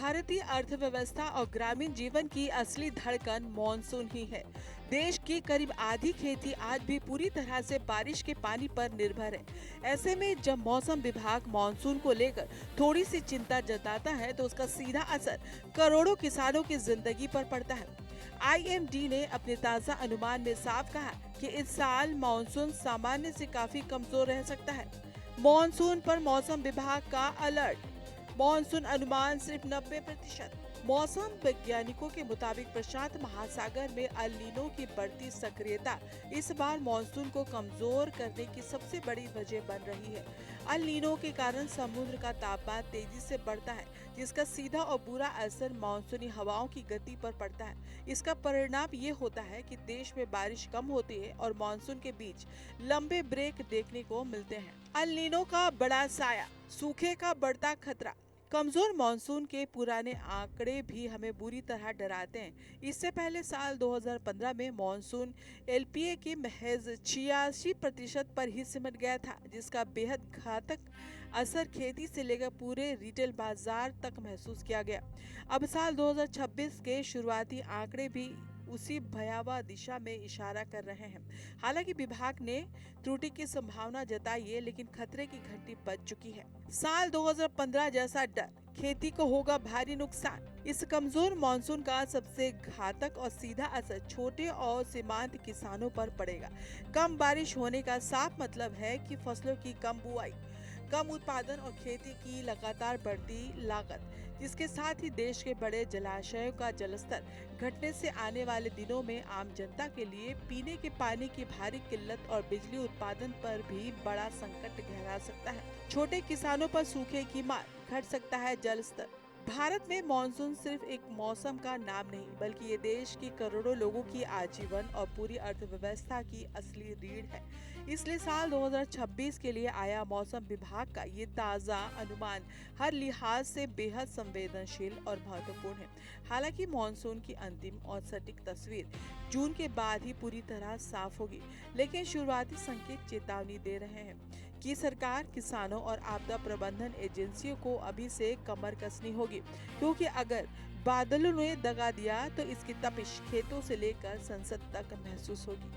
भारतीय अर्थव्यवस्था और ग्रामीण जीवन की असली धड़कन मानसून ही है। देश की करीब आधी खेती आज भी पूरी तरह से बारिश के पानी पर निर्भर है। ऐसे में जब मौसम विभाग मानसून को लेकर थोड़ी सी चिंता जताता है तो उसका सीधा असर करोड़ों किसानों की जिंदगी पर पड़ता है। आईएमडी ने अपने ताजा अनुमान में साफ कहा कि इस साल मानसून सामान्य से काफी कमजोर रह सकता है। मानसून पर मौसम विभाग का अलर्ट। मॉनसून अनुमान सिर्फ 90%। मौसम वैज्ञानिकों के मुताबिक प्रशांत महासागर में अल नीनो की बढ़ती सक्रियता इस बार मॉनसून को कमजोर करने की सबसे बड़ी वजह बन रही है। अल नीनो के कारण समुद्र का तापमान तेजी से बढ़ता है, जिसका सीधा और बुरा असर मॉनसूनी हवाओं की गति पर पड़ता है। इसका परिणाम ये होता है कि देश में बारिश कम होती है और मॉनसून के बीच लंबे ब्रेक देखने को मिलते हैं। अल नीनो का बड़ा साया, सूखे का बढ़ता खतरा। कमजोर मानसून के पुराने आंकड़े भी हमें बुरी तरह डराते हैं। इससे पहले साल 2015 में मानसून एलपीए के महज 86% पर ही सिमट गया था, जिसका बेहद घातक असर खेती से लेकर पूरे रिटेल बाजार तक महसूस किया गया। अब साल 2026 के शुरुआती आंकड़े भी उसी भयावह दिशा में इशारा कर रहे हैं। हालांकि विभाग ने त्रुटि की संभावना जताई है, लेकिन खतरे की घंटी बज चुकी है। साल 2015 जैसा डर, खेती को होगा भारी नुकसान। इस कमजोर मानसून का सबसे घातक और सीधा असर छोटे और सीमांत किसानों पर पड़ेगा। कम बारिश होने का साफ मतलब है कि फसलों की कम बुआई, कम उत्पादन और खेती की लगातार बढ़ती लागत, जिसके साथ ही देश के बड़े जलाशयों का जलस्तर घटने से आने वाले दिनों में आम जनता के लिए पीने के पानी की भारी किल्लत और बिजली उत्पादन पर भी बड़ा संकट गहरा सकता है। छोटे किसानों पर सूखे की मार, घट सकता है जल स्तर। भारत में मानसून सिर्फ एक मौसम का नाम नहीं, बल्कि ये देश की करोड़ों लोगों की आजीवन और पूरी अर्थव्यवस्था की असली रीढ़ है। इसलिए साल 2026 के लिए आया मौसम विभाग का ये ताज़ा अनुमान हर लिहाज से बेहद संवेदनशील और महत्वपूर्ण है। हालांकि मानसून की अंतिम और सटीक तस्वीर जून के बाद ही पूरी तरह साफ होगी, लेकिन शुरुआती संकेत चेतावनी दे रहे हैं कि सरकार, किसानों और आपदा प्रबंधन एजेंसियों को अभी से कमर कसनी होगी, क्योंकि अगर बादलों ने दगा दिया तो इसकी तपिश खेतों से लेकर संसद तक महसूस होगी।